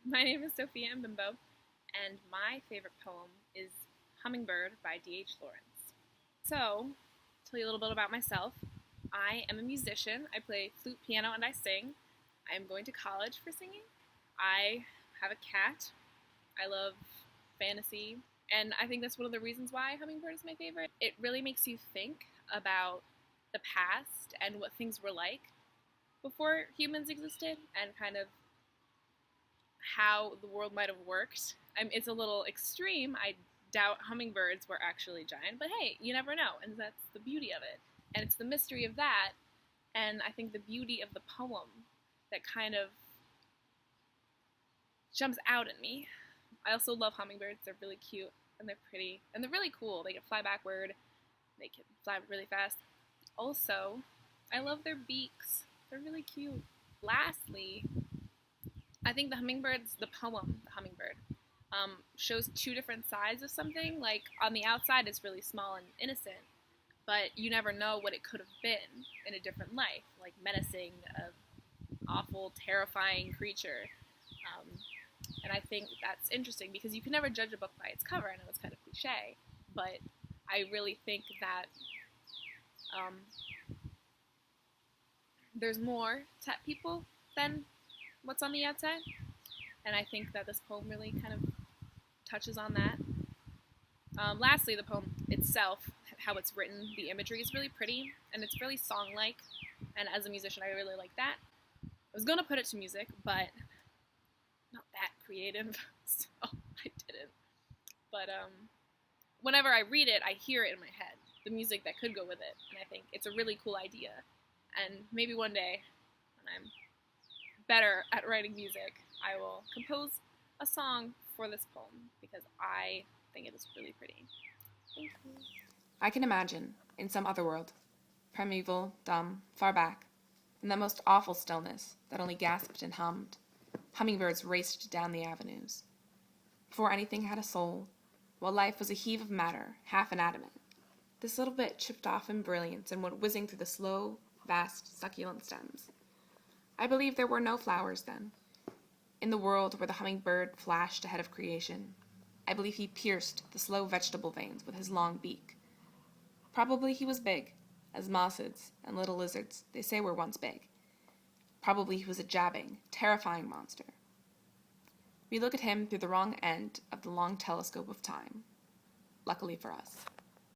My name is Sofia and Bimbo, and my favorite poem is Hummingbird by D.H. Lawrence. So, tell you a little bit about myself. I am a musician. I play flute, piano, and I sing. I am going to college for singing. I have a cat. I love fantasy, and I think that's one of the reasons why Hummingbird is my favorite. It really makes you think about the past and what things were like before humans existed and kind of how the world might have worked. It's a little extreme. I doubt hummingbirds were actually giant, but hey, you never know, and that's the beauty of it. And it's the mystery of that, and I think the beauty of the poem that kind of jumps out at me. I also love hummingbirds. They're really cute, and they're pretty, and they're really cool. They can fly backward, they can fly really fast. Also, I love their beaks. They're really cute. Lastly, I think the poem, The Hummingbird, shows two different sides of something. Like, on the outside, it's really small and innocent, but you never know what it could have been in a different life, like menacing, awful, terrifying creature. Um, and I think that's interesting because you can never judge a book by its cover. I know it's kind of cliche, but I really think that um, there's more to people than what's on the outside. And I think that this poem really kind of touches on that. Lastly, the poem itself, how it's written, the imagery is really pretty, and it's really song-like, and as a musician, I really like that. I was going to put it to music, but not that creative, so I didn't. But whenever I read it, I hear it in my head, the music that could go with it, and I think it's a really cool idea. And maybe one day, when I'm better at writing music, I will compose a song for this poem because I think it is really pretty. Thank you. I can imagine, in some other world, primeval, dumb, far back, in that most awful stillness that only gasped and hummed, hummingbirds raced down the avenues. Before anything had a soul, while life was a heave of matter, half inanimate, this little bit chipped off in brilliance and went whizzing through the slow, vast, succulent stems. I believe there were no flowers then. In the world where the hummingbird flashed ahead of creation, I believe he pierced the slow vegetable veins with his long beak. Probably he was big, as mosses and little lizards they say were once big. Probably he was a jabbing, terrifying monster. We look at him through the wrong end of the long telescope of time, luckily for us.